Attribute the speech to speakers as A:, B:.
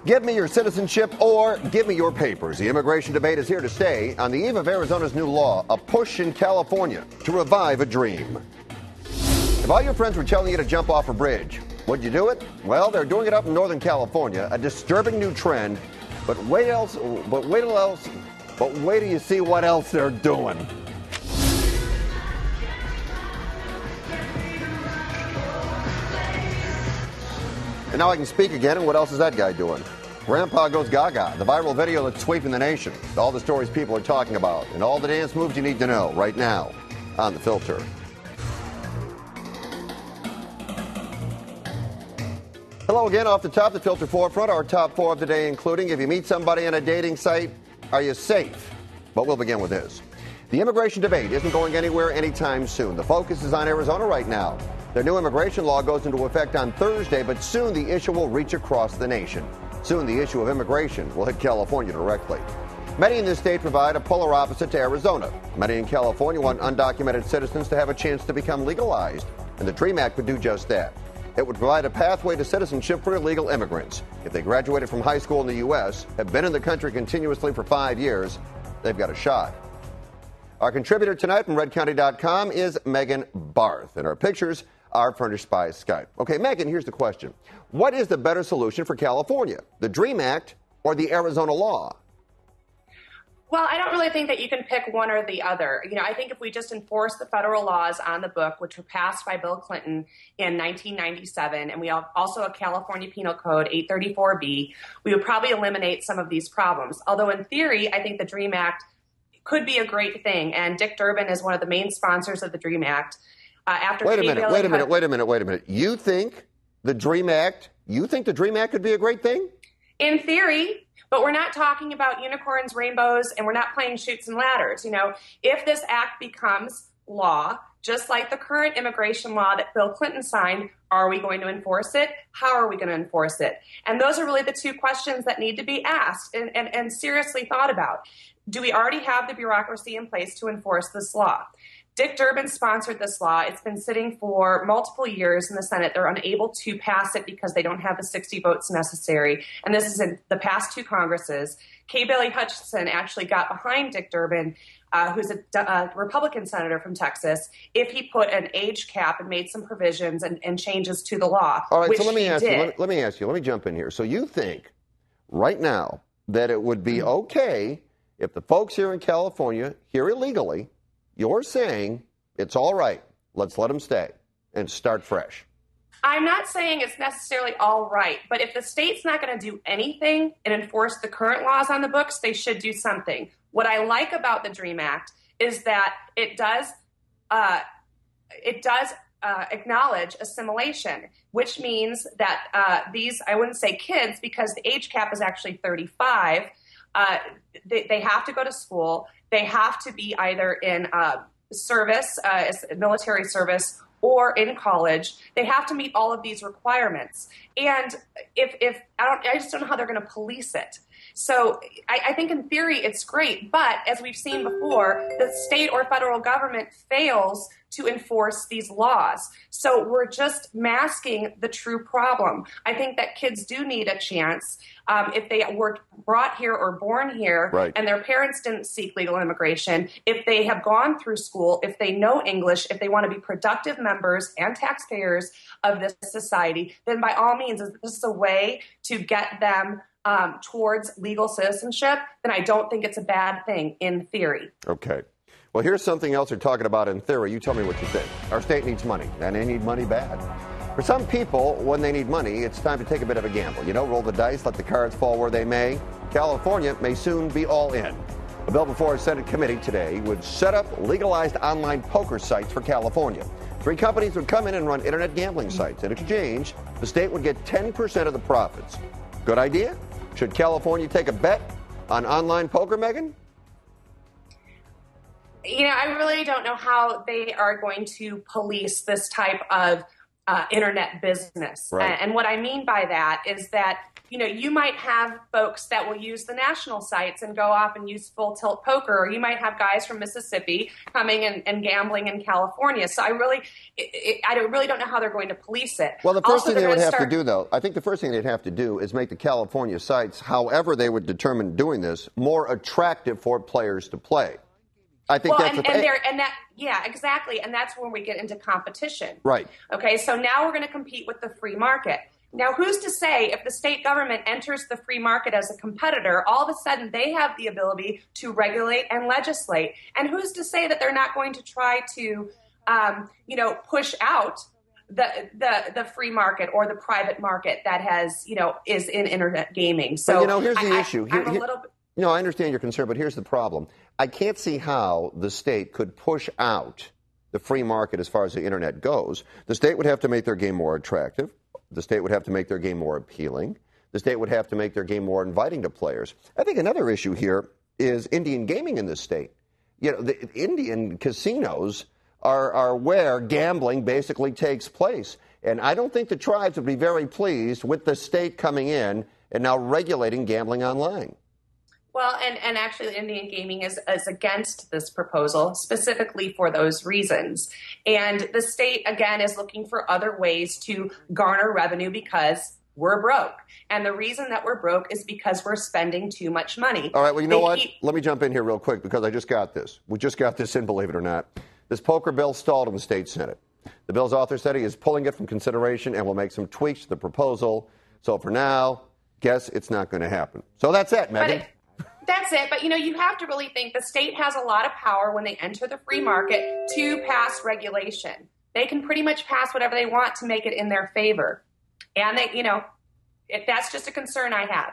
A: Give me your citizenship or give me your papers. The immigration debate is here to stay on the eve of Arizona's new law, a push in California to revive a dream. If all your friends were telling you to jump off a bridge, would you do it? Well, they're doing it up in Northern California, a disturbing new trend. But wait till you see what else they're doing. And now I can speak again, and what else is that guy doing? Grandpa Goes Gaga, the viral video that's sweeping the nation. All the stories people are talking about, and all the dance moves you need to know right now on The Filter. Hello again, off the top, The Filter Forefront, our top four of the day, including if you meet somebody on a dating site, are you safe? But we'll begin with this. The immigration debate isn't going anywhere anytime soon. The focus is on Arizona right now. Their new immigration law goes into effect on Thursday, but soon the issue will reach across the nation. Soon the issue of immigration will hit California directly. Many in this state provide a polar opposite to Arizona. Many in California want undocumented citizens to have a chance to become legalized, and the DREAM Act would do just that. It would provide a pathway to citizenship for illegal immigrants. If they graduated from high school in the U.S., have been in the country continuously for 5 years, they've got a shot. Our contributor tonight from redcounty.com is Megan Barth, and our pictures are furnished by Skype. Okay, Megan, here's the question. What is the better solution for California, the DREAM Act or the Arizona law?
B: Well, I don't really think that you can pick one or the other. I think if we just enforce the federal laws on the book, which were passed by Bill Clinton in 1997, and we have also a California Penal Code 834B, we would probably eliminate some of these problems. Although in theory, I think the DREAM Act could be a great thing, and Dick Durbin is one of the main sponsors of the DREAM Act. Wait a minute. You think the DREAM Act could be a great thing? In theory, but we're not talking about unicorns, rainbows, and we're not playing chutes and ladders. If this act becomes law, just like the current immigration law that Bill Clinton signed, are we going to enforce it? How are we going to enforce it? And those are really the two questions that need to be asked and seriously thought about. Do we already have the bureaucracy in place to enforce this law? Dick Durbin sponsored this law. It's been sitting for multiple years in the Senate. They're unable to pass it because they don't have the 60 votes necessary. And this is in the past two Congresses. Kay Bailey Hutchinson actually got behind Dick Durbin, who's a Republican senator from Texas, if he put an age cap and made some provisions and changes to the law.
A: All right, so let me ask you, let me jump in here. So you think right now that it would be okay if the folks here in California, here illegally, you're saying it's all right, let's let them stay and start fresh.
B: I'm not saying it's necessarily all right, but if the state's not going to do anything and enforce the current laws on the books, they should do something. What I like about the DREAM Act is that it does acknowledge assimilation, which means that these, I wouldn't say kids, because the age cap is actually 35, they have to go to school. They have to be either in service, military service, or in college. They have to meet all of these requirements. And I just don't know how they're going to police it. So I think in theory it's great, but as we've seen before, the state or federal government fails to enforce these laws. So we're just masking the true problem. I think that kids do need a chance if they were brought here or born here, right, and their parents didn't seek legal immigration, if they have gone through school, if they know English, if they want to be productive members and taxpayers of this society, then by all means, if this is a way to get them towards legal citizenship, then I don't think it's a bad thing in theory.
A: Okay. Well, here's something else they're talking about in theory. You tell me what you think. Our state needs money, and they need money bad. For some people, when they need money, it's time to take a bit of a gamble. Roll the dice, let the cards fall where they may. California may soon be all in. A bill before a Senate committee today would set up legalized online poker sites for California. 3 companies would come in and run internet gambling sites. In exchange, the state would get 10% of the profits. Good idea? Should California take a bet on online poker, Megan?
B: I really don't know how they are going to police this type of internet business.
A: Right.
B: And what I mean by that is that, you might have folks that will use the national sites and go off and use full tilt poker, or you might have guys from Mississippi coming and gambling in California. So I really don't know how they're going to police it.
A: Well, the first thing they would have to do, though, I think the first thing they'd have to do is make the California sites, however they would determine doing this, more attractive for players to play. I think
B: yeah, exactly. And that's when we get into competition.
A: Right.
B: Okay, so now we're going to compete with the free market. Now, who's to say if the state government enters the free market as a competitor, all of a sudden they have the ability to regulate and legislate? And who's to say that they're not going to try to, push out the free market or the private market that has, is in internet gaming? So,
A: but, here's the issue.
B: I'm a little bit.
A: I understand your concern, but here's the problem. I can't see how the state could push out the free market as far as the internet goes. The state would have to make their game more attractive. The state would have to make their game more appealing. The state would have to make their game more inviting to players. I think another issue here is Indian gaming in this state. The Indian casinos are where gambling basically takes place. And I don't think the tribes would be very pleased with the state coming in and now regulating gambling online.
B: Well, and actually Indian gaming is against this proposal specifically for those reasons. And the state, again, is looking for other ways to garner revenue because we're broke. And the reason that we're broke is because we're spending too much money.
A: All right, well, you know what? Let me jump in here real quick because I just got this. We just got this in, believe it or not. This poker bill stalled in the state Senate. The bill's author said he is pulling it from consideration and will make some tweaks to the proposal. So for now, guess it's not going to happen. So that's it, Megan.
B: That's it. But, you have to really think the state has a lot of power when they enter the free market to pass regulation. They can pretty much pass whatever they want to make it in their favor. And that's just a concern I have.